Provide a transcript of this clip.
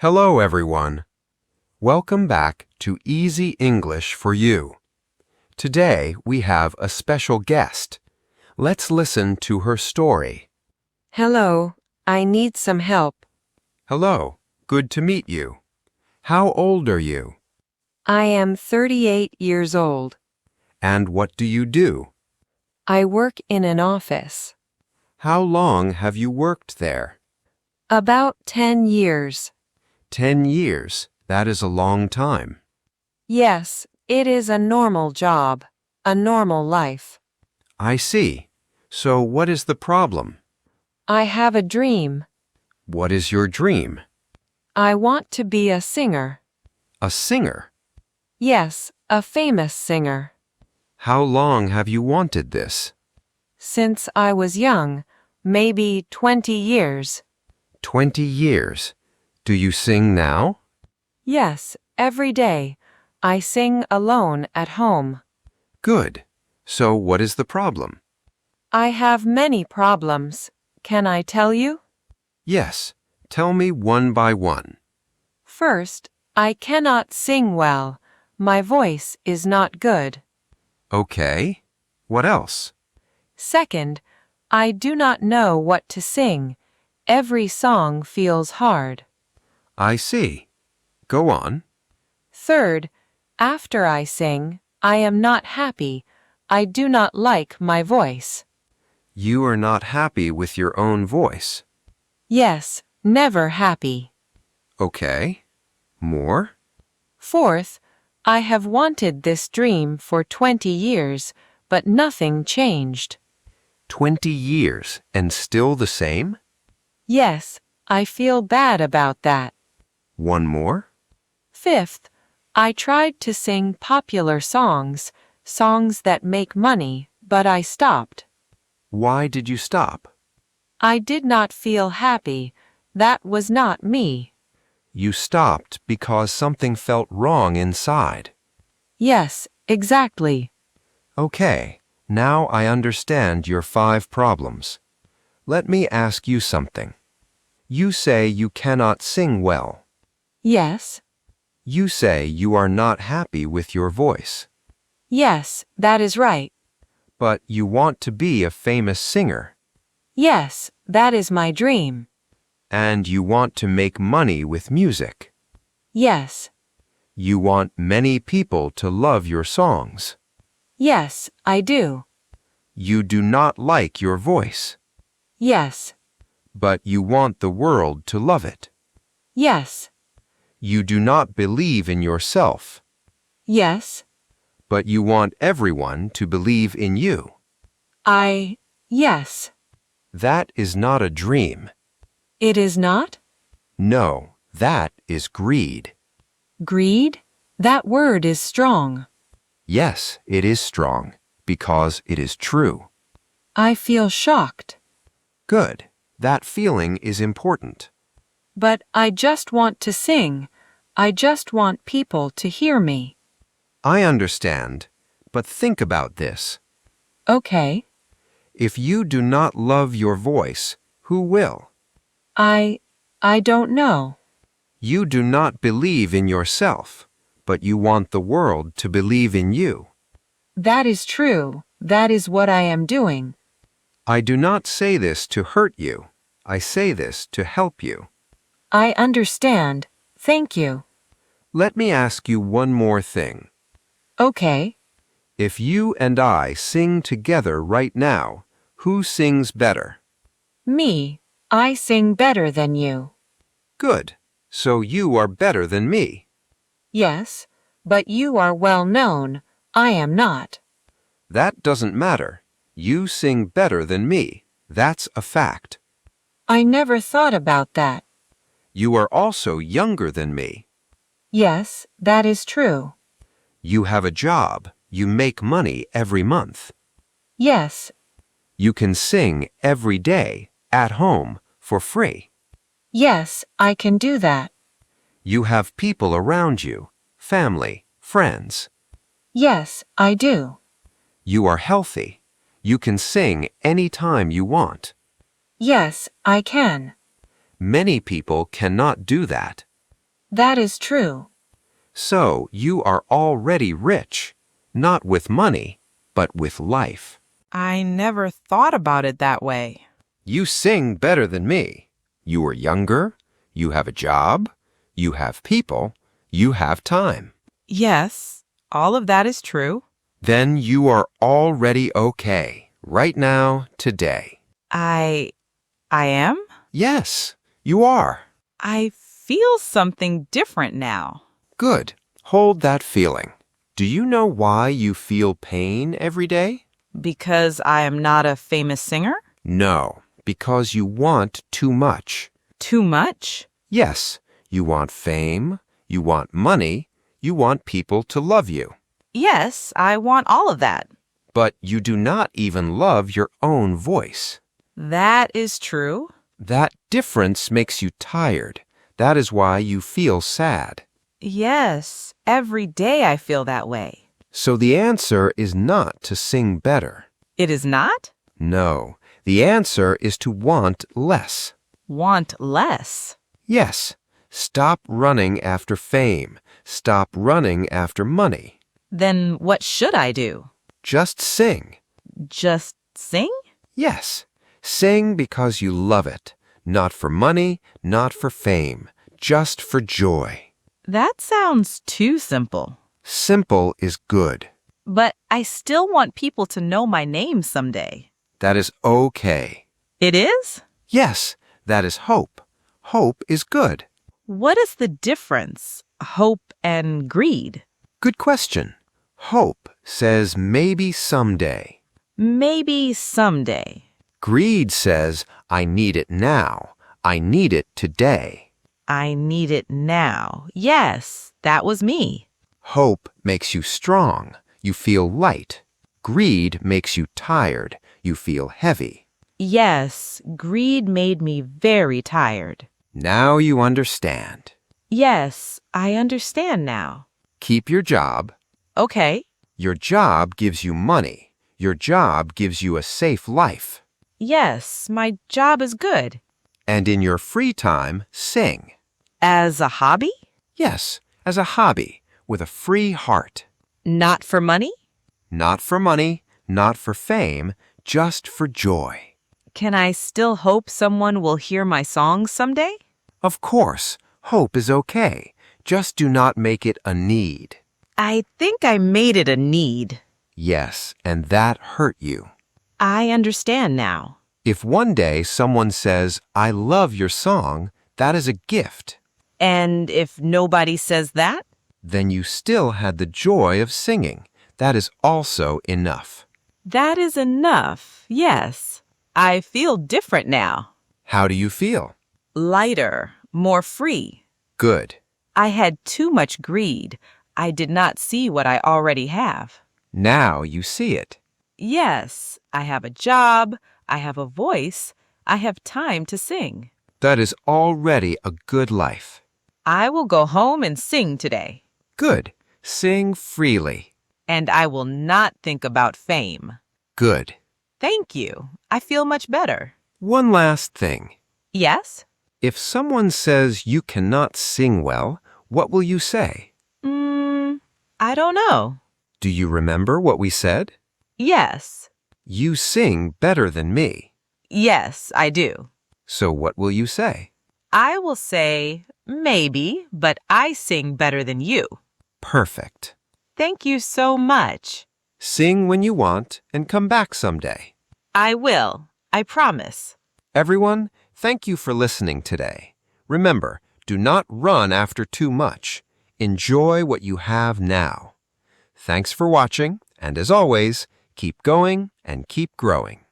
Hello, everyone. Welcome back to Easy English for You. Today, we have a special guest. Let's listen to her story. Hello, I need some help. Hello, good to meet you. How old are you? I am 38 years old. And what do you do? I work in an office. How long have you worked there? About 10 years. 10 years. That is a long time. Yes, it is a normal job, a normal life. I see. So what is the problem? I have a dream. What is your dream? I want to be a singer. A singer? Yes, a famous singer. How long have you wanted this? Since I was young, maybe 20 years. 20 years. Do you sing now? Yes, every day. I sing alone at home. Good. So what is the problem? I have many problems. Can I tell you? Yes. Tell me one by one. First, I cannot sing well. My voice is not good. Okay. What else? Second, I do not know what to sing. Every song feels hard. I see. Go on. Third, after I sing, I am not happy. I do not like my voice. You are not happy with your own voice. Yes, never happy. Okay. More? Fourth, I have wanted this dream for 20 years, but nothing changed. 20 years and still the same? Yes, I feel bad about that. One more? Fifth, I tried to sing popular songs, songs that make money, but I stopped. Why did you stop? I did not feel happy. That was not me. You stopped because something felt wrong inside. Yes, exactly. Okay, now I understand your 5 problems. Let me ask you something. You say you cannot sing well. Yes, You say you are not happy with your voice. yes, that is right. But you want to be a famous singer. Yes, that is my dream. And you want to make money with music. Yes, You want many people to love your songs. yes, I do. You do not like your voice, Yes, but you want the world to love it. yes, You do not believe in yourself, yes, but you want everyone to believe in you. yes. That is not a dream. It is not? No, that is greed. Greed? That word is strong. Yes, it is strong, because it is true. I feel shocked. Good. That feeling is important. But I just want to sing. I just want people to hear me. I understand, but think about this. Okay. If you do not love your voice, who will? I don't know. You do not believe in yourself, but you want the world to believe in you. That is true. That is what I am doing. I do not say this to hurt you. I say this to help you. I understand. Thank you. Let me ask you one more thing. Okay. If you and I sing together right now, who sings better? Me. I sing better than you. Good. So you are better than me. Yes, but you are well known. I am not. That doesn't matter. You sing better than me. That's a fact. I never thought about that. You are also younger than me. Yes, that is true. You have a job. You make money every month. Yes, You can sing every day, at home, for free. yes, I can do that. You have people around you, family, friends. Yes, I do. You are healthy. You can sing any time you want. Yes, I can. Many people cannot do that. That is true. So you are already rich, not with money, but with life. I never thought about it that way. You sing better than me. You are younger, you have a job, you have people, you have time. Yes, all of that is true. Then you are already okay, right now, today. I am? Yes, you are. I feel something different now. Good. Hold that feeling. Do you know why you feel pain every day? Because I am not a famous singer? No, because you want too much. Too much? Yes, you want fame, you want money, you want people to love you. Yes, I want all of that. But you do not even love your own voice. That is true. That difference makes you tired. That is why you feel sad. Yes, every day I feel that way. So the answer is not to sing better. It is not? No, the answer is to want less. Want less. Yes, stop running after fame. Stop running after money. Then what should I do? Just sing. Just sing? Yes, sing because you love it. Not for money, not for fame, just for joy. That sounds too simple. Simple is good. But I still want people to know my name someday. That is okay. It is? Yes, that is hope. Hope is good. What is the difference? Hope and greed? Good question. Hope says maybe someday. Maybe someday. Greed says I need it now. I need it today. I need it now. Yes, that was me. Hope makes you strong. You feel light. Greed makes you tired. You feel heavy. Yes, greed made me very tired. Now you understand. Yes, I understand now. Keep your job. Okay. Your job gives you money. Your job gives you a safe life. Yes, my job is good. And in your free time, sing. As a hobby? Yes, as a hobby, with a free heart. Not for money? Not for money, not for fame, just for joy. Can I still hope someone will hear my songs someday? Of course, hope is okay. Just do not make it a need. I think I made it a need. Yes, and that hurt you. I understand now. If one day someone says, I love your song, that is a gift. And if nobody says that? Then you still had the joy of singing. That is also enough. That is enough, yes. I feel different now. How do you feel? Lighter, more free. Good. I had too much greed. I did not see what I already have. Now you see it. Yes, I have a job, I have a voice, I have time to sing. That is already a good life. I will go home and sing today. Good. Sing freely. And I will not think about fame. Good. Thank you. I feel much better. One last thing. Yes? If someone says you cannot sing well, what will you say? I don't know. Do you remember what we said? Yes. You sing better than me. Yes, I do. So what will you say? I will say, maybe, but I sing better than you. Perfect. Thank you so much. Sing when you want and come back someday. I will. I promise. Everyone, thank you for listening today. Remember, do not run after too much. Enjoy what you have now. Thanks for watching, and as always, keep going and keep growing.